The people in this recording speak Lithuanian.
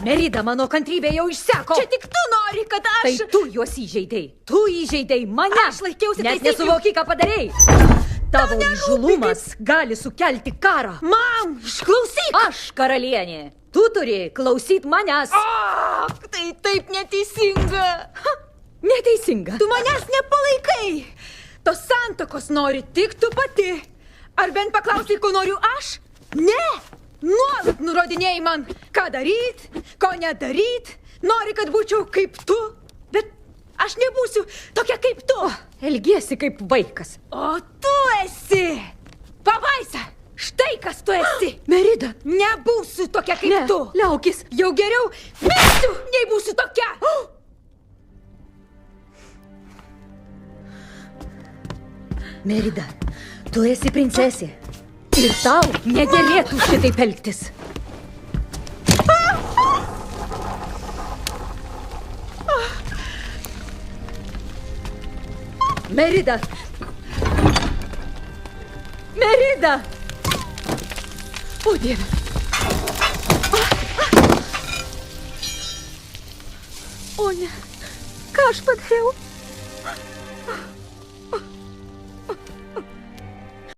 Merida, mano kantrybė jau išseko. Čia tik tu nori, kad aš... Tai tu juos įžeidei. Tu įžeidei mane. Aš laikiausi Net taisyklių. nesuvoki, ką padarei. Tavo įžulumas gali sukelti karą. Mam, išklausyk. Aš karalienė. Tu turi klausyt manęs. Ak, tai taip neteisinga. Neteisinga. Tu manęs nepalaikai. Tos santuokos nori tik tu pati. Ar bent paklausai, ko noriu aš? Ne. Nuolat nurodinėjai man, ką daryt, ko nedaryt. Nori, kad būčiau kaip tu. Bet aš nebūsiu tokia kaip tu. Elgiesi kaip vaikas. O tu esi pabaisa. Štai kas tu esi. Merida. Nebūsiu tokia kaip tu. Liaukis. Jau geriau mirsiu, nei būsiu tokia. Merida, tu esi princesė. Ir tau nederėtų šitaip elgtis. Merida. Merida. O Dieve. O ne. Ką aš padariau?